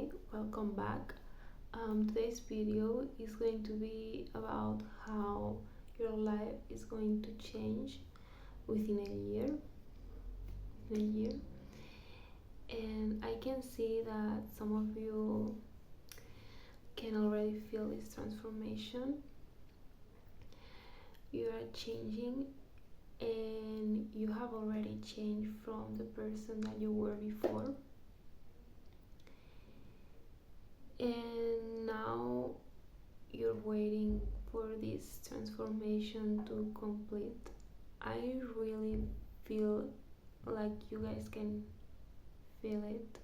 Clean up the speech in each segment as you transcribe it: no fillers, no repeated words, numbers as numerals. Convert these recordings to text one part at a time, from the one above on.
Hi, welcome back. Today's video is going to be about how your life is going to change within a year. And I can see that some of you can already feel this transformation. You are changing, and you have already changed from the person that you were before. And now you're waiting for this transformation to complete. I really feel like you guys can feel it.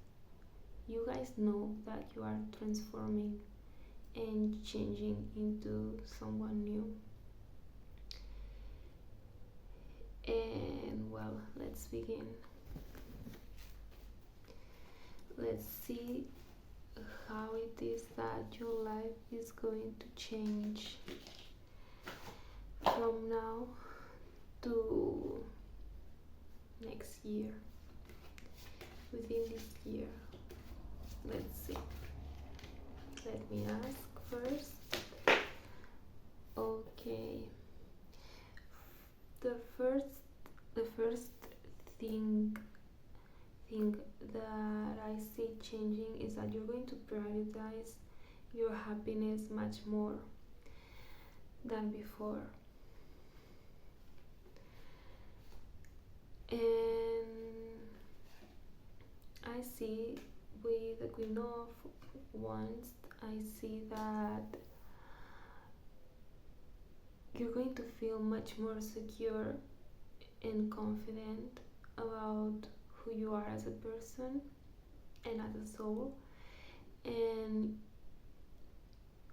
You guys know that you are transforming and changing into someone new. And well, let's begin. Let's see how it is that your life is going to change from now to next year. Within this year, let's see. Let me ask first. Okay. The first thing that I see changing is that you're going to prioritize your happiness much more than before. And I see with the Queen of Wands, I see that you're going to feel much more secure and confident about who you are as a person and as a soul. And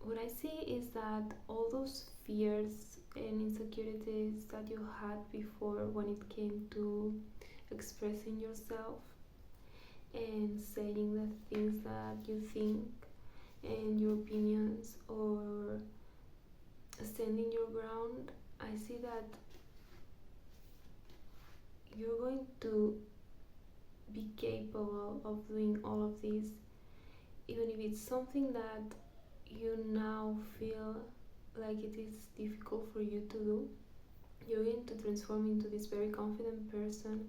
what I see is that all those fears and insecurities that you had before when it came to expressing yourself and saying the things that you think and your opinions, or standing your ground, I see that you're going to be capable of doing all of this, even if it's something that you now feel like it is difficult for you to do. You're going to transform into this very confident person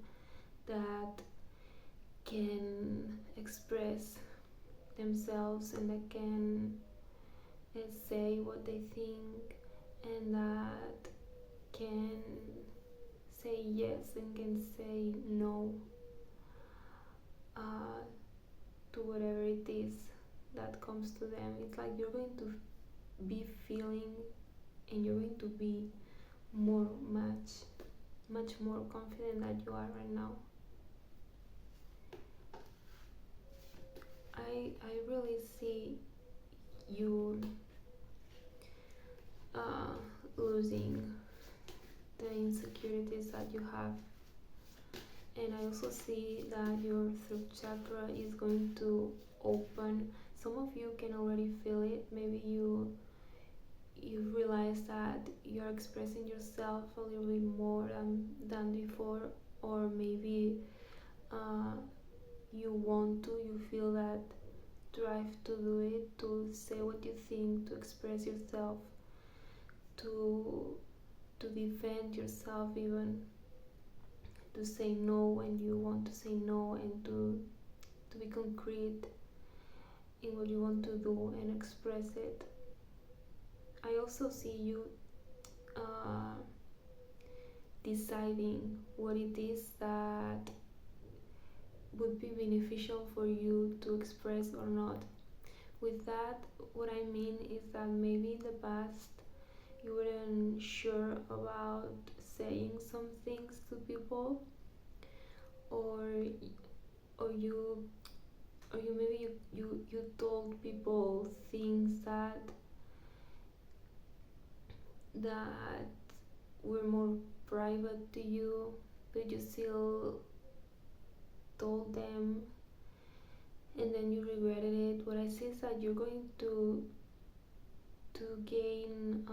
that can express themselves and that can say what they think, and that can say yes and can say no to whatever it is that comes to them. It's like you're going to be feeling, and you're going to be much more confident than you are right now. I really see you losing the insecurities that you have, and I also see that your throat chakra is going to open. Some of you can already feel it. Maybe you realize that you're expressing yourself a little bit more than before, or maybe you feel that drive to do it, to say what you think, to express yourself, to defend yourself, even to say no when you want to say no, and to be concrete in what you want to do and express it. I also see you deciding what it is that would be beneficial for you to express or not. With that, what I mean is that maybe in the past you weren't sure about saying some things to people, or you maybe you told people things that were more private to you, but you still told them, and then you regretted it. What I see is that you're going to gain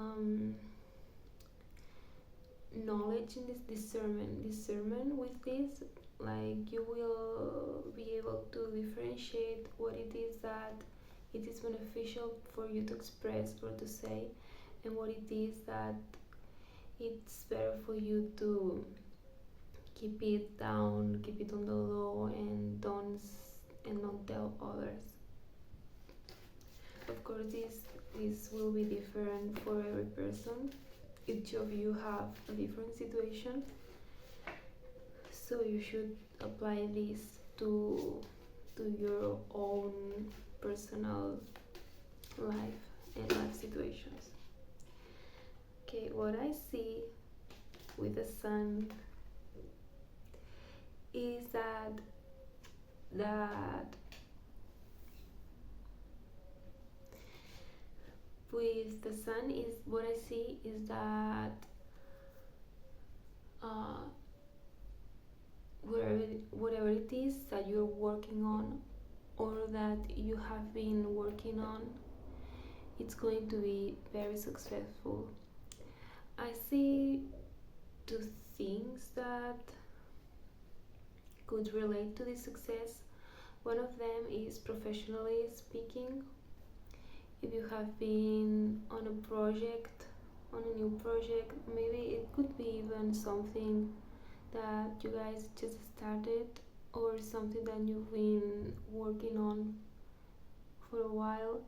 knowledge in this discernment with this, like you will be able to differentiate what it is that it is beneficial for you to express or to say, and what it is that it's better for you to keep it down, keep it on the low, and don't tell others. Of course, this will be different for every person. Each of you have a different situation, so you should apply this to your own personal life and life situations. Okay, what I see with the sun is that with the sun is what I see is that uh, whatever it is that you're working on or that you have been working on, it's going to be very successful. I see two things that could relate to this success. One of them is professionally speaking. If you have been on a project, on a new project, maybe it could be even something that you guys just started or something that you've been working on for a while,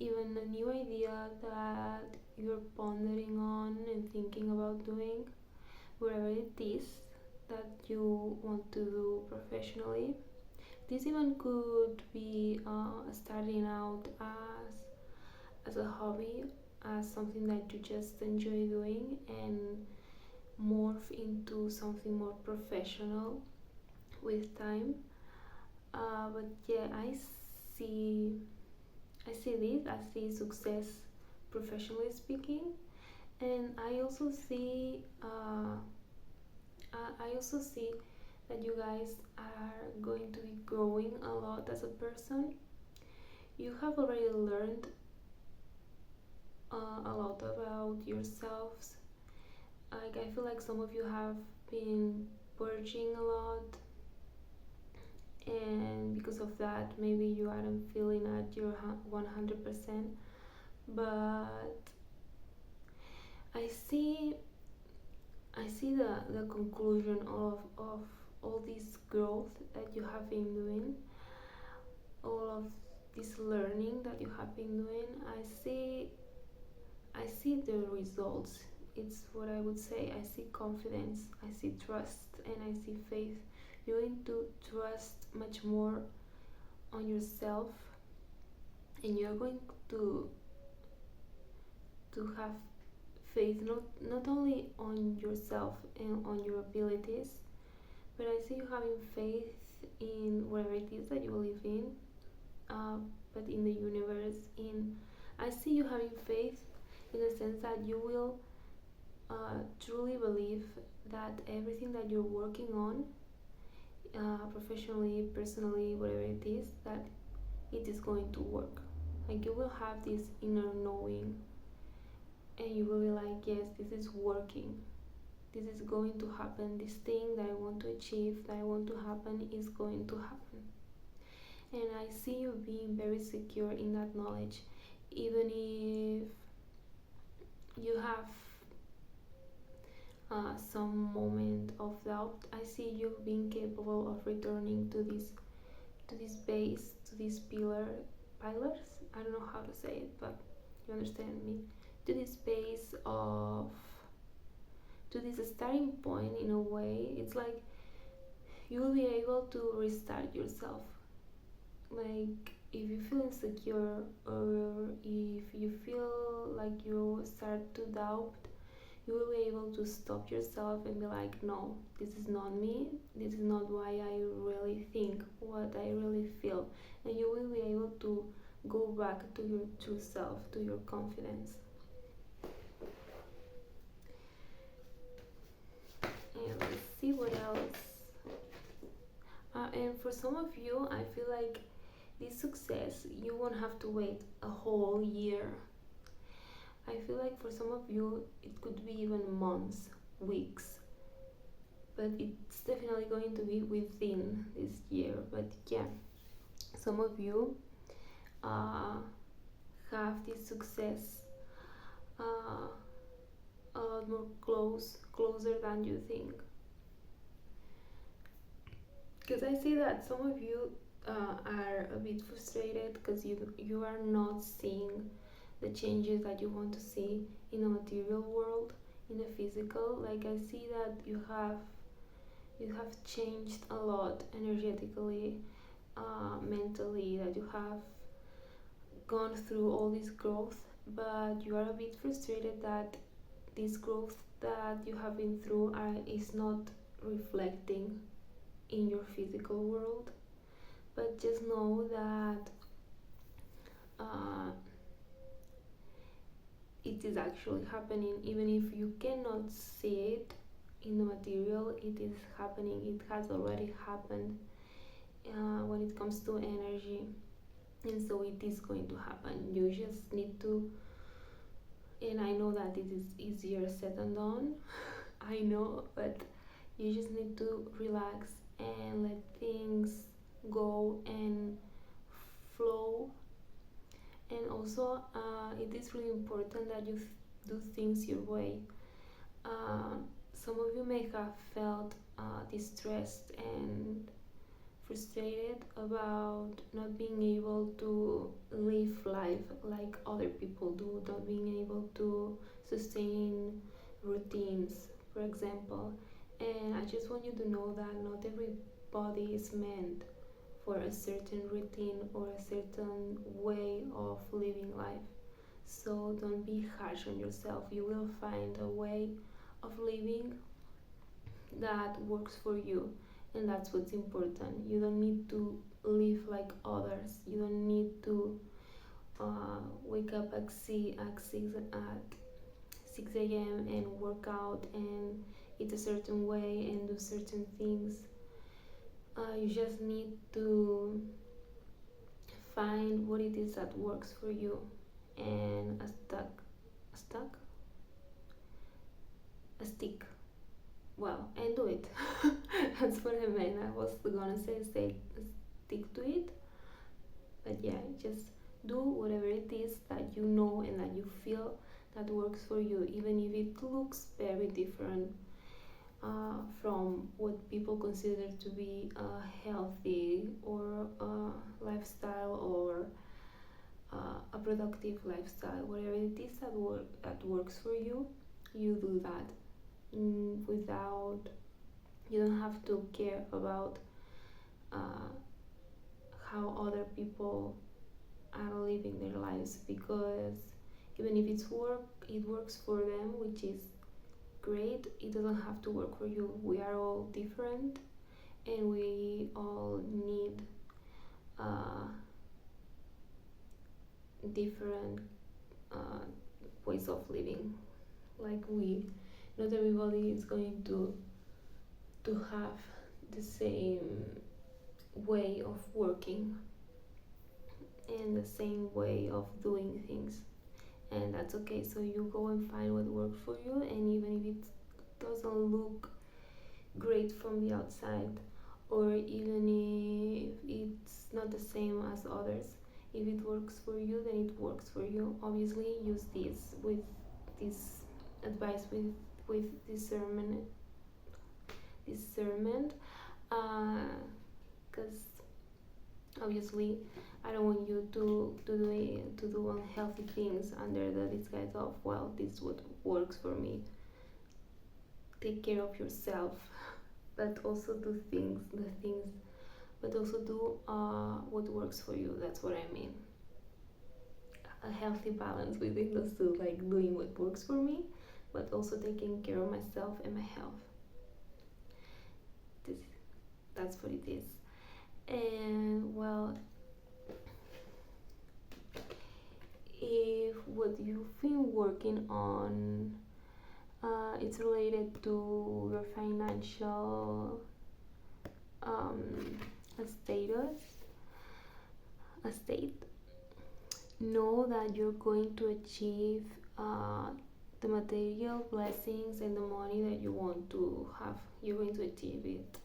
even a new idea that you're pondering on and thinking about doing, whatever it is that you want to do professionally. This even could be starting out as a hobby, as something that you just enjoy doing, and morph into something more professional with time. But yeah, see I see this. I see success professionally speaking, and I also see that you guys are going to be growing a lot as a person. You have already learned a lot about yourselves. Like I feel like some of you have been purging a lot, and because of that, maybe you aren't feeling at your 100%. But I see the conclusion of all this growth that you have been doing, all of this learning that you have been doing. I see the results. It's what I would say. I see confidence, I see trust, and I see faith. You're going to trust much more on yourself, and you're going to have faith not only on yourself and on your abilities, but I see you having faith in whatever it is that you believe in, but in the universe. I see you having faith in the sense that you will truly believe that everything that you're working on, professionally, personally, whatever it is, that it is going to work. Like you will have this inner knowing, and you will be like, yes, this is working, this is going to happen, this thing that I want to achieve, that I want to happen, is going to happen. And I see you being very secure in that knowledge, even if you have some moment of doubt. I see you being capable of returning to this base, to these pillars. I don't know how to say it, but you understand me. To this base of, to this starting point. In a way, it's like you will be able to restart yourself. Like if you feel insecure, or if you feel like you start to doubt, you will be able to stop yourself and be like, no, this is not me, this is not why I really think, what I really feel. And you will be able to go back to your true self, to your confidence. And let's see what else. And for some of you, I feel like this success, you won't have to wait a whole year. I feel like for some of you it could be even months, weeks, but it's definitely going to be within this year. But yeah, some of you uh, have this success uh, a lot more closer than you think. Because I see that some of you are a bit frustrated because you are not seeing the changes that you want to see in the material world, in the physical. Like I see that you have changed a lot energetically, mentally, that you have gone through all this growth, but you are a bit frustrated that this growth that you have been through is not reflecting in your physical world. But just know that uh, it is actually happening. Even if you cannot see it in the material, it is happening. It has already happened when it comes to energy, and so it is going to happen. You just need to, and I know that it is easier said than done. I know, but you just need to relax and let things go and flow. And also, it is really important that you do things your way. uh, some of you may have felt distressed and frustrated about not being able to live life like other people do, not being able to sustain routines, for example. And I just want you to know that not everybody is meant for a certain routine or a certain way of living life. So don't be harsh on yourself. You will find a way of living that works for you, and that's what's important. You don't need to live like others. You don't need to wake up at 6 a.m. and work out and eat a certain way and do certain things. You just need to find what it is that works for you, and a stick, well, and do it. That's what I meant. I was gonna say stick to it, but yeah, just do whatever it is that you know and that you feel that works for you, even if it looks very different from what people consider to be a healthy or a lifestyle or a productive lifestyle. Whatever it is that works for you, you do that. Without, you don't have to care about uh, how other people are living their lives, because even if it works for them, which is great. It doesn't have to work for you. We are all different, and we all need uh, different ways of living. Like not everybody is going to have the same way of working and the same way of doing things, and that's okay. So you go and find what works for you, and even if it doesn't look great from the outside, or even if it's not the same as others, if it works for you, then it works for you. Obviously, use this advice with discernment, because obviously I don't want you to do unhealthy things under the disguise of, well, this is what works for me. Take care of yourself, but also do but also do what works for you. That's what I mean. A healthy balance within those two, like doing what works for me, but also taking care of myself and my health. This, that's what it is. And well, if what you've been working on it's related to your financial state, know that you're going to achieve uh, the material blessings and the money that you want to have. You're going to achieve it.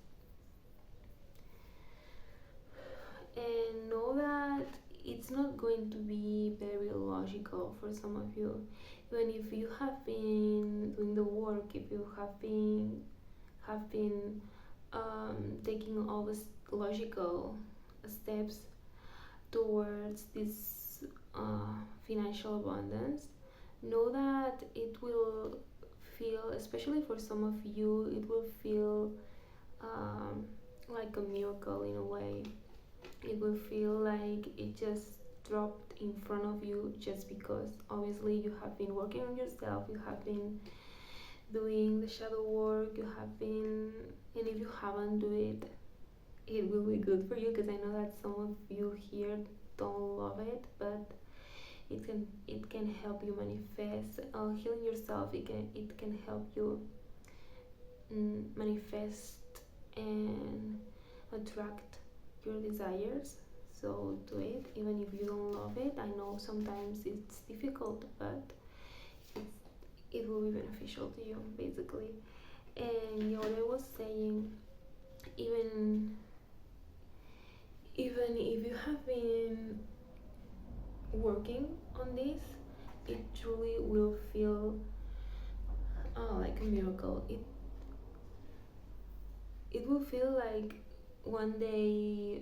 And know that it's not going to be very logical for some of you. Even if you have been doing the work, if you have been taking all the logical steps towards this financial abundance, know that it will feel, especially for some of you, it will feel um, like a miracle in a way. It will feel like it just dropped in front of you just because obviously you have been working on yourself, you have been doing the shadow work, you have been, and if you haven't do it, it will be good for you because I know that some of you here don't love it, but it can help you manifest. Healing yourself, it can help you manifest and attract your desires. So do it even if you don't love it. I know sometimes it's difficult, but it will be beneficial to you basically. And what I was saying, even even if you have been working on this, it truly will feel like a miracle. It will feel like one day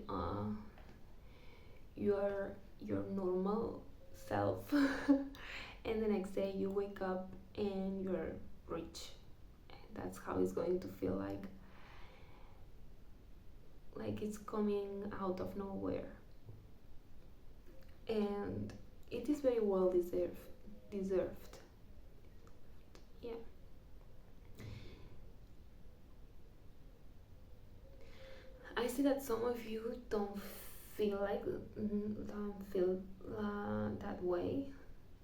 you are your normal self, and the next day you wake up and you're rich. And that's how it's going to feel like it's coming out of nowhere. And it is very well deserved. Yeah. I see that some of you don't feel that way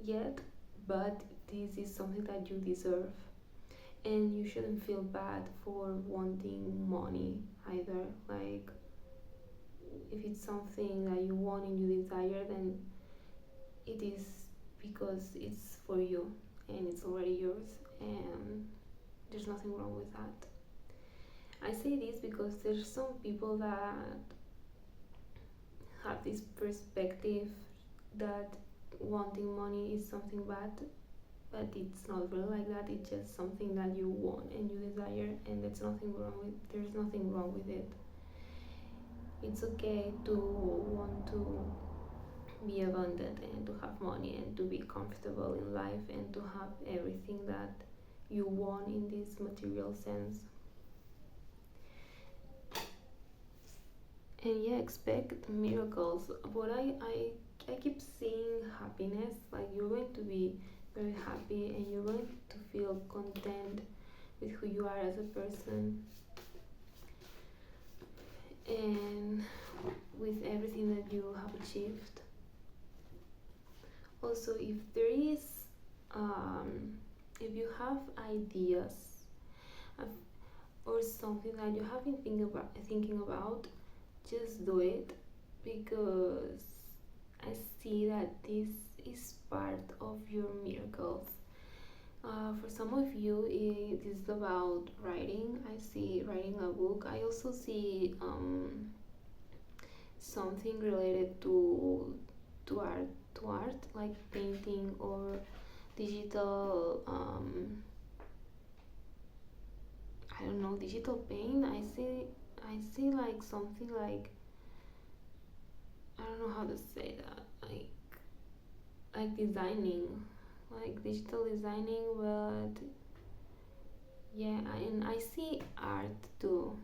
yet, but this is something that you deserve, and you shouldn't feel bad for wanting money either. Like, if it's something that you want and you desire, then it is because it's for you and it's already yours, and there's nothing wrong with that. I say this because there's some people that have this perspective that wanting money is something bad, but it's not really like that. It's just something that you want and you desire, and there's nothing wrong with it. It's okay to want to be abundant and to have money and to be comfortable in life and to have everything that you want in this material sense. And yeah, expect miracles. What I keep seeing happiness, like you're going to be very happy and you're going to feel content with who you are as a person and with everything that you have achieved. Also, um, if you have ideas or something that you have been thinking about, just do it, because I see that this is part of your miracles. For some of you, it is about writing. I see writing a book. I also see something related to art, like painting or digital. I don't know, digital paint. I see like something like, I don't know how to say that, like designing, like digital designing, but yeah, and I see art too.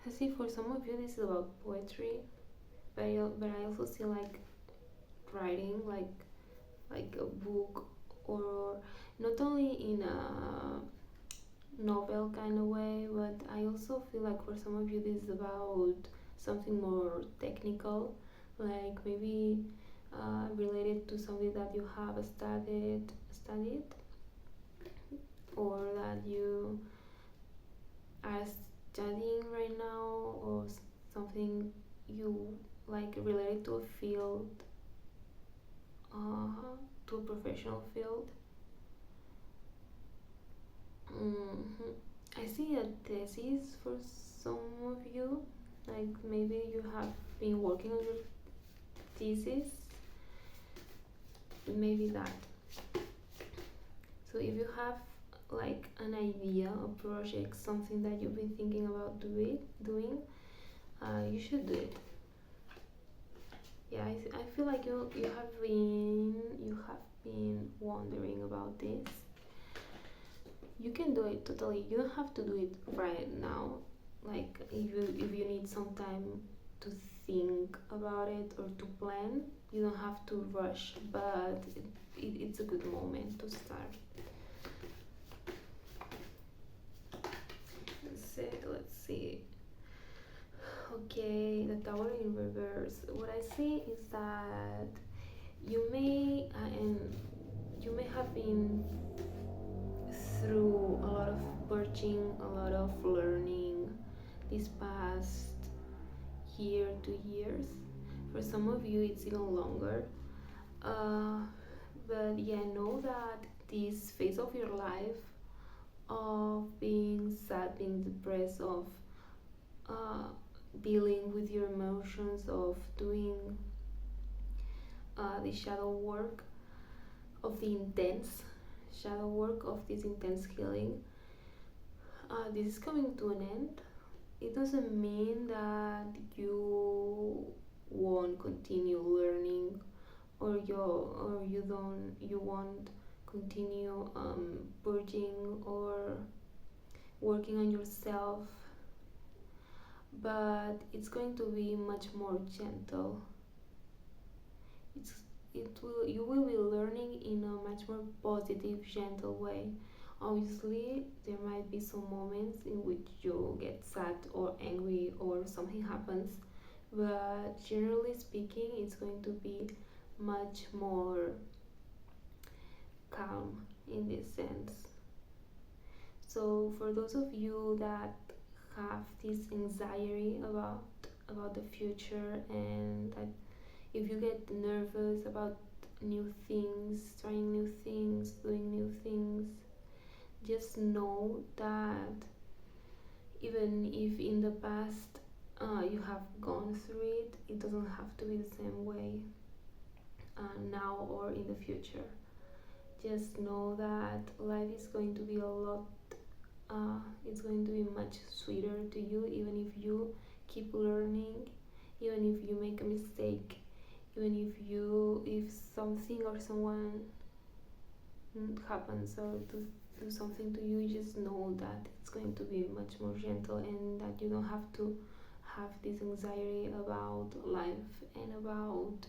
I see for some of you this is about poetry, but I also see like writing, like a book, or not only in a novel kind of way, but I also feel like for some of you this is about something more technical, like maybe related to something that you have studied, or that you are studying right now, or something you like related to a field to a professional field. hmm I see a thesis for some of you, like maybe you have been working on your thesis, maybe that. So if you have like an idea, a project, something that you've been thinking about doing, you should do it. Yeah, I feel like you have been wondering about this. You can do it totally. You don't have to do it right now. Like if you need some time to think about it or to plan, you don't have to rush. But it's a good moment to start. Let's see. Okay, the tower in reverse. What I see is that you may have been through a lot of purging, a lot of learning this past year, 2 years. For some of you, it's even longer. Uh, but yeah, know that this phase of your life of being sad, being depressed, of uh, dealing with your emotions, of doing the shadow work, of the intense shadow work, of this intense healing, this is coming to an end. It doesn't mean that you won't continue learning, or you won't continue purging or working on yourself, but it's going to be much more gentle. it's you will be learning in a much more positive, gentle way. Obviously there might be some moments in which you get sad or angry or something happens, but generally speaking it's going to be much more calm in this sense. So for those of you that have this anxiety about the future, and that if you get nervous about new things, trying new things, doing new things, just know that even if in the past you have gone through it, it doesn't have to be the same way now or in the future. Just know that life is going to be a lot, it's going to be much sweeter to you, even if you keep learning, even if you make a mistake, even if something or someone happens or do something to you. Just know that it's going to be much more gentle, and that you don't have to have this anxiety about life and about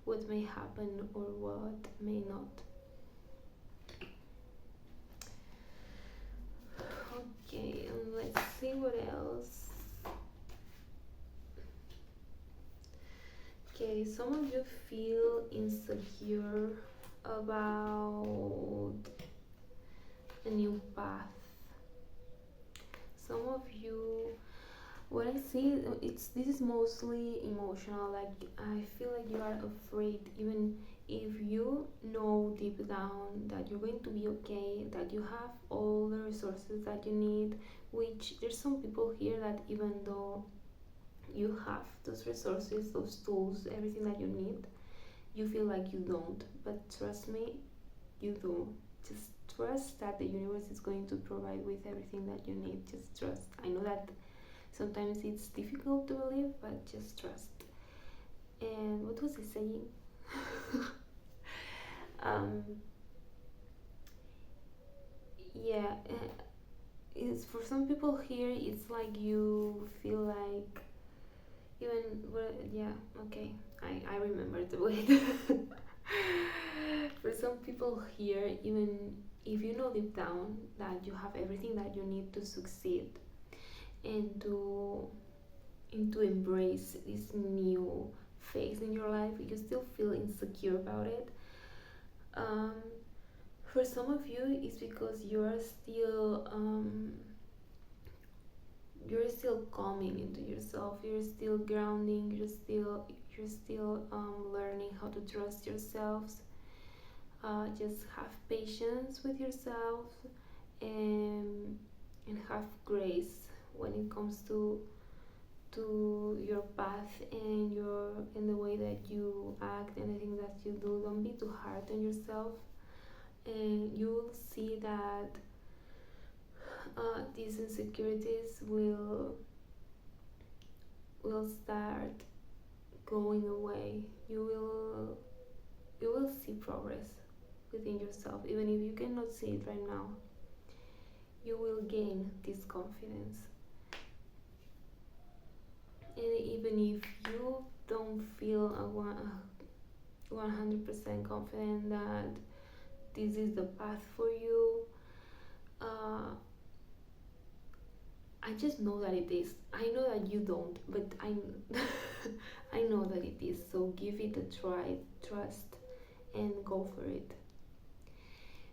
what may happen or what may not. Okay, and let's see what else. Okay, some of you feel insecure about a new path. Some of you, what I see, this is mostly emotional. Like I feel like you are afraid, even if you know deep down that you're going to be okay, that you have all the resources that you need. Which there's some people here that even though you have those resources, those tools, everything that you need, you feel like you don't. But trust me, you do. Just trust that the universe is going to provide with everything that you need. Just trust. I know that sometimes it's difficult to believe, but just trust. And what was I saying? um, yeah, it's for some people here. It's like you feel like even yeah. Okay, I remember the word. For some people here, even if you know deep down that you have everything that you need to succeed and to embrace this new phase in your life, you still feel insecure about it. Um, for some of you, it's because you are still you're still coming into yourself, you're still grounding, you're still learning how to trust yourselves. Just have patience with yourself, and have grace when it comes to your path and your in the way that you act and the things that you do. Don't be too hard on yourself, and you will see that these insecurities will start going away. You will see progress within yourself, even if you cannot see it right now. You will gain this confidence, and even if you don't feel 100% confident that this is the path for you, uh, I just know that it is. I know that you don't, but I know that it is. So give it a try, trust, and go for it.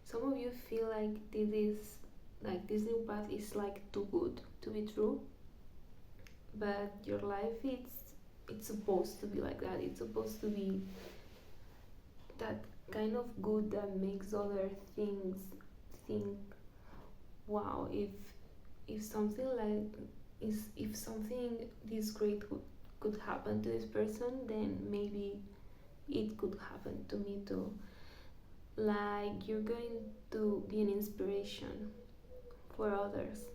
Some of you feel like this new path is like too good to be true, but your life it's supposed to be like that. It's supposed to be that kind of good that makes other things think, wow, if something like is if something this great could happen to this person, then maybe it could happen to me too. Like you're going to be an inspiration for others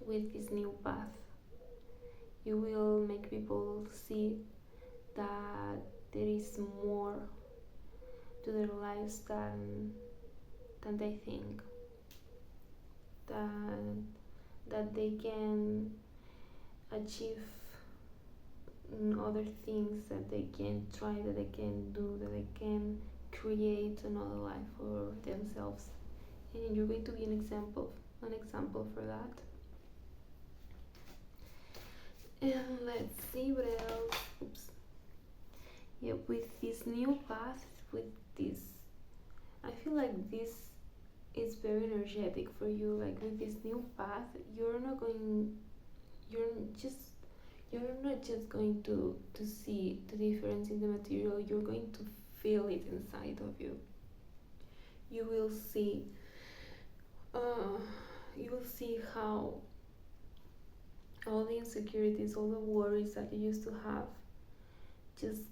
with this new path. You will make people see that there is more to their lives than they think. That they can achieve other things, that they can try, that they can do, that they can create another life for themselves, and you're going to be an example for that. And let's see what else. Oops. Yeah, with this new path, with this, I feel like this is very energetic for you. Like with this new path, you're just you're not just going to see the difference in the material, you're going to feel it inside of you. You will see uh, you will see how all the insecurities, all the worries that you used to have just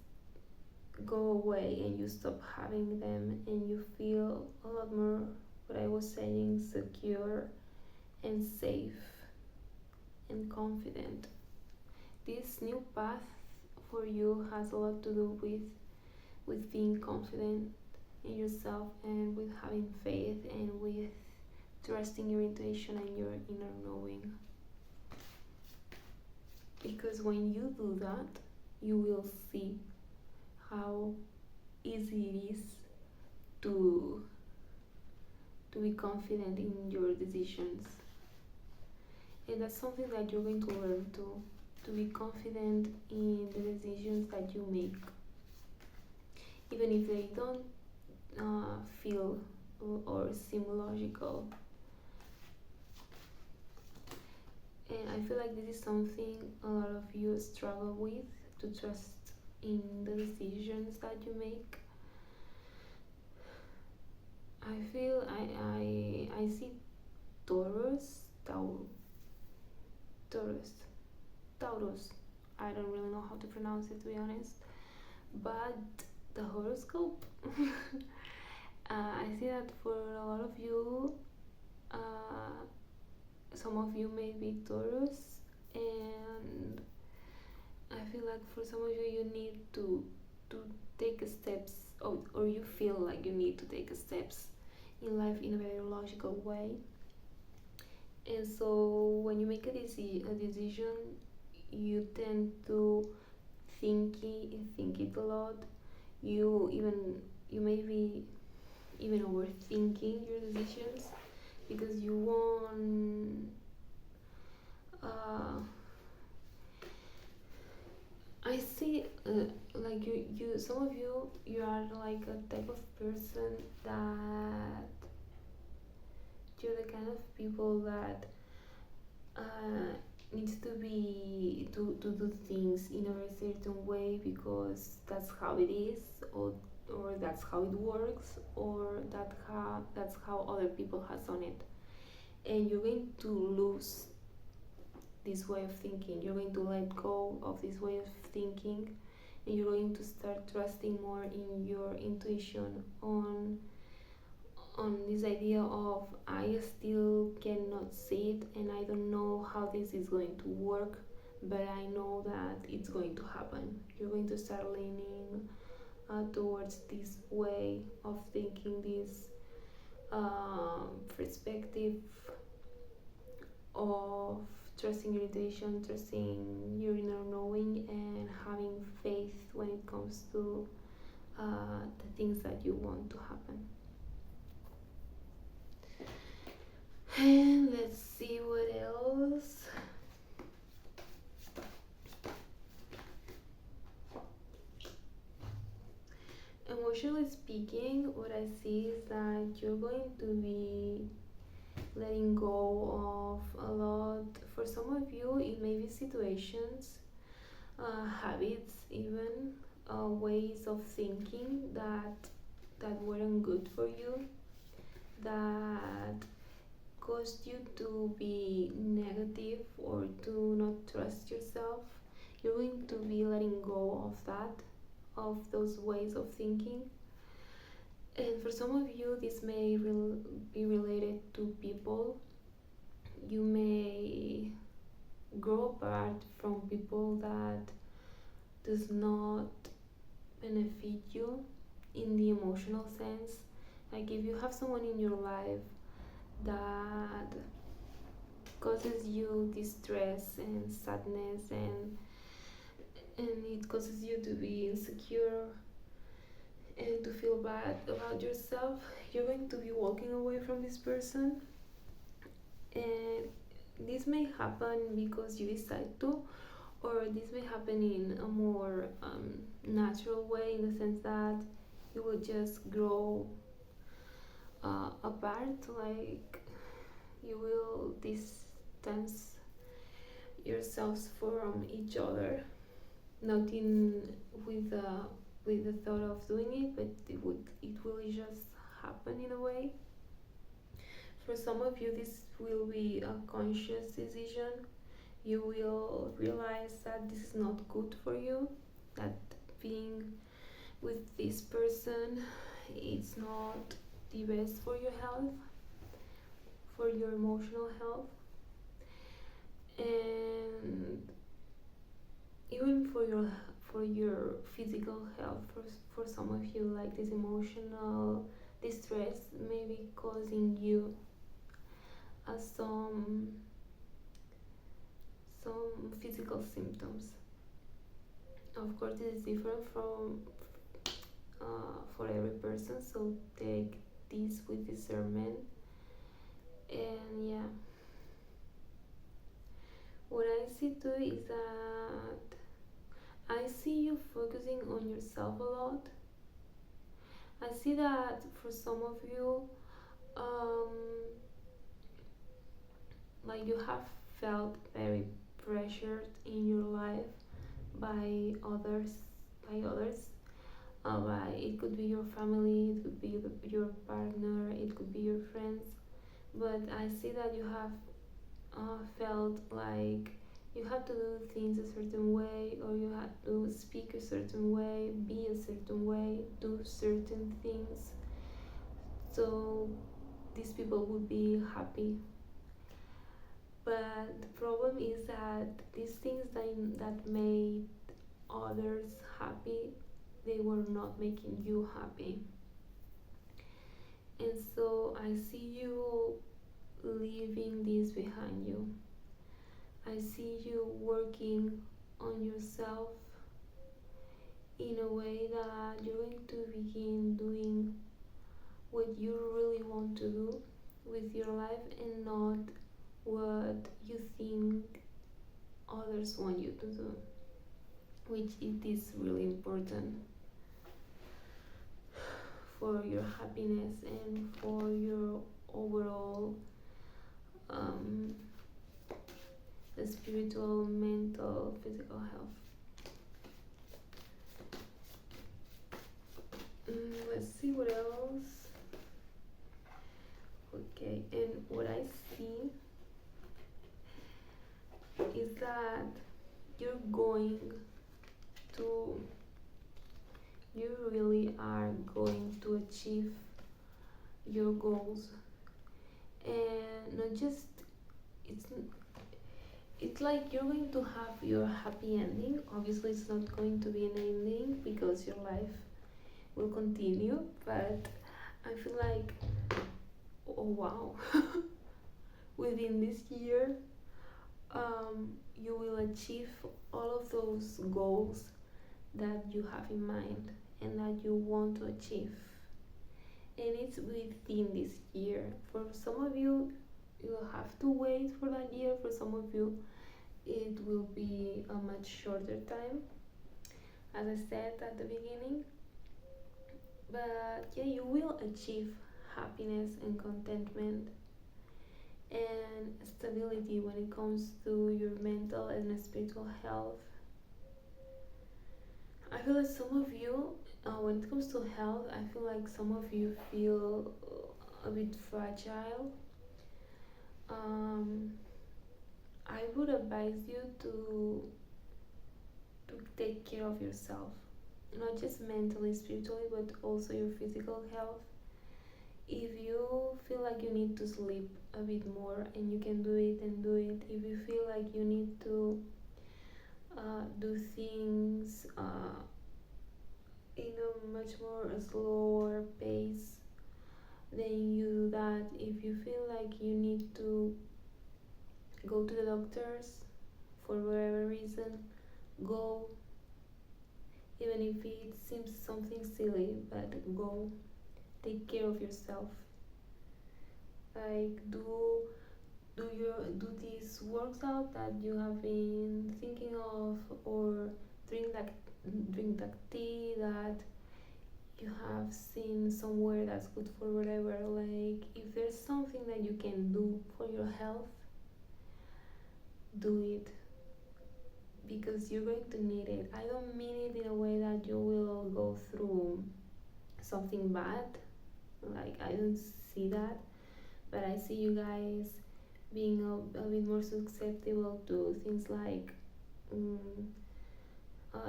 go away, and you stop having them, and you feel a lot more, what I was saying, secure and safe and confident. This new path for you has a lot to do with being confident in yourself, and with having faith, and with trusting your intuition and your inner knowing. Because when you do that, you will see how easy it is to be confident in your decisions. And that's something that you're going to learn to be confident in the decisions that you make, even if they don't feel or seem logical. And I feel like this is something a lot of you struggle with, to trust in the decisions that you make. I feel I see Taurus, Taurus, Taurus. I don't really know how to pronounce it, to be honest. But the horoscope, I see that for a lot of you, some of you may be Taurus, and I feel like for some of you, you need to take steps, or you feel like you need to take steps in life in a very logical way. And so when you make a decision, you tend to think it a lot. You may be even overthinking your decisions, because you want I see like you some of you are like a type of person that you're the kind of people that needs to be to do things in a very certain way because that's how it is, or that's how it works, or that's how other people has done it, and you're going to lose this way of thinking. You're going to let go of this way of thinking, and you're going to start trusting more in your intuition, on this idea of I still cannot see it and I don't know how this is going to work, but I know that it's going to happen. You're going to start leaning towards this way of thinking, this perspective of trusting your intuition, trusting your inner knowing, and having faith when it comes to the things that you want to happen. And let's see what else. Emotionally speaking, what I see is that you're going to be letting go of a lot. For some of you, it may be situations, habits, even ways of thinking that weren't good for you, that caused you to be negative or to not trust yourself. You're going to be letting go of that, of those ways of thinking. And for some of you, this may be related to people. You may grow apart from people that does not benefit you in the emotional sense. Like if you have someone in your life that causes you distress and sadness, and it causes you to be insecure and to feel bad about yourself, you're going to be walking away from this person. And this may happen because you decide to, or this may happen in a more natural way, in the sense that you will just grow apart, like you will distance yourselves from each other, not in with the thought of doing it, but it will just happen in a way. For some of you, this will be a conscious decision. You will realize that this is not good for you, that being with this person is not the best for your health, for your emotional health, and even for your physical health. For some of you, like this emotional distress may be causing you some physical symptoms. Of course, this is different from for every person, so take this with discernment. And yeah, what I see too is that I see you focusing on yourself a lot. I see that for some of you, um, like you have felt very pressured in your life by others, it could be your family, it could be your partner, it could be your friends, but I see that you have felt like you had to do things a certain way, or you had to speak a certain way, be a certain way, do certain things, so these people would be happy. But the problem is that these things that made others happy, they were not making you happy. And so I see you leaving this behind you. I see you working on yourself in a way that you're going to begin doing what you really want to do with your life, and not what you think others want you to do, which it is really important for your happiness and for your overall the spiritual, mental, physical health. Let's see what else. Okay, and what I see is that you're going to, you really are going to achieve your goals, and not just, it's it's like you're going to have your happy ending. Obviously it's not going to be an ending because your life will continue, but I feel like, oh wow, within this year, you will achieve all of those goals that you have in mind and that you want to achieve. And it's within this year. For some of you, you'll have to wait for that year. For some of you, it will be a much shorter time, as I said at the beginning. But yeah, you will achieve happiness and contentment and stability when it comes to your mental and spiritual health. I feel like some of you, when it comes to health, I feel like some of you feel a bit fragile. Um, I would advise you to take care of yourself, not just mentally, spiritually, but also your physical health. If you feel like you need to sleep a bit more and you can do it, and do it. If you feel like you need to do things in a much more slower pace, then you do that. If you feel like you need to go to the doctors for whatever reason, go. Even if it seems something silly, but go. Take care of yourself. Like do these works out that you have been thinking of, or drink that tea that you have seen somewhere that's good for whatever. Like, if there's something that you can do for your health, do it, because you're going to need it. I don't mean it in a way that you will go through something bad, like, I don't see that, but I see you guys being a bit more susceptible to things like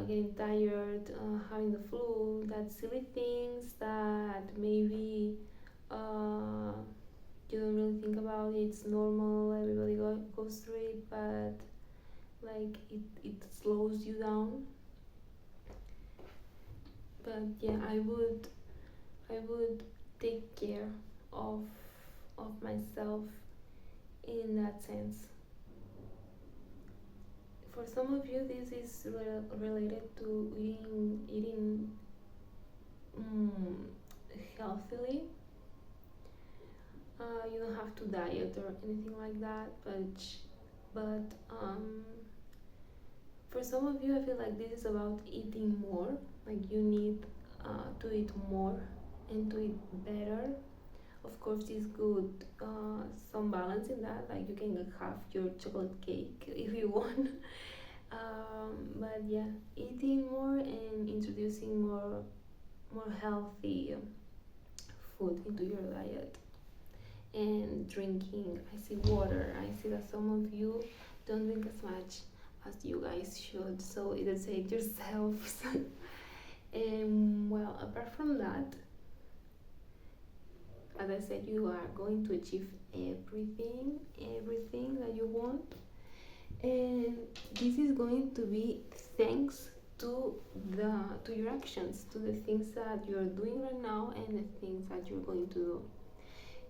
getting tired, having the flu, that silly things that maybe you don't really think about. It's normal, everybody goes through it, but like it slows you down. But yeah, I would take care of myself in that sense. For some of you, this is related to eating healthily. You don't have to diet or anything like that, but for some of you, I feel like this is about eating more. Like, you need to eat more and to eat better. Of course, it's good, some balance in that. Like, you can have your chocolate cake if you want. But yeah, eating more and introducing more healthy food into your diet, and drinking. I see water. I see that some of you don't drink as much as you guys should, so educate yourselves. And well, apart from that, as I said, you are going to achieve everything that you want, and this is going to be thanks to your actions, to the things that you're doing right now and the things that you're going to do.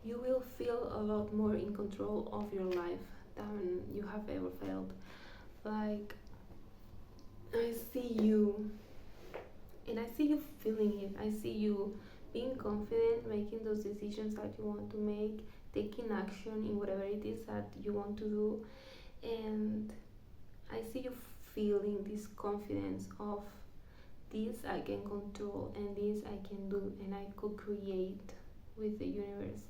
You will feel a lot more in control of your life than you have ever felt. Like, I see you, and I see you feeling it. I see you being confident, making those decisions that you want to make, taking action in whatever it is that you want to do, and I see you feeling this confidence of, this I can control, and this I can do, and I could create with the universe.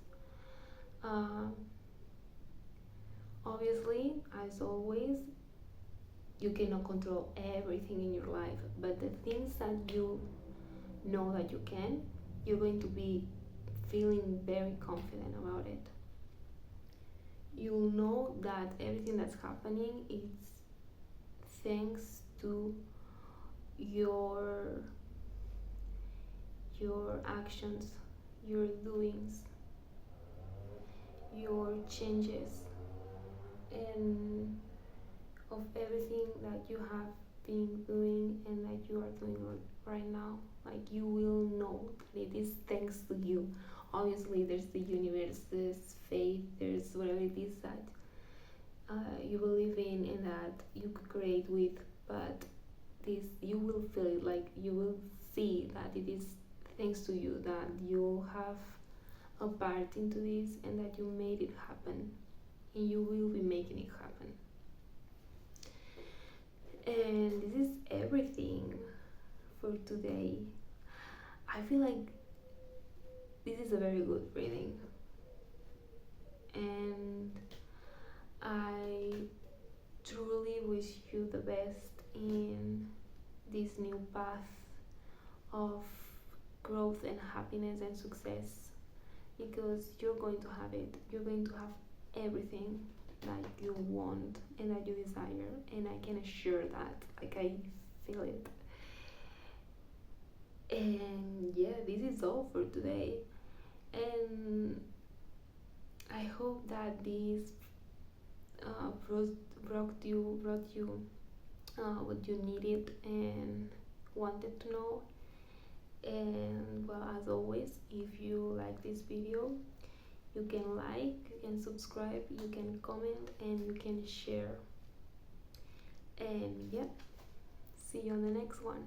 Uh, Obviously, as always, you cannot control everything in your life, but the things that you know that you can, you're going to be feeling very confident about it. You'll know that everything that's happening is thanks to your your actions, your doings, your changes, and of everything that you have been doing and that you are doing right now. Like, you will know that it is thanks to you. Obviously, there's the universe, there's faith, there's whatever it is that you believe in and that you could create with, but this, you will feel it, like you will see that it is thanks to you, that you have a part into this and that you made it happen, and you will be making it happen. And this is everything for today. I feel like this is a very good reading, and I truly wish you the best in this new path of growth and happiness and success, because you're going to have it. You're going to have everything that you want and that you desire, and I can assure that. Like, I feel it. And yeah, this is all for today. And I hope that this brought you what you needed and wanted to know. And well, as always, if you like this video, you can like, you can subscribe, you can comment, and you can share. And yeah, see you on the next one.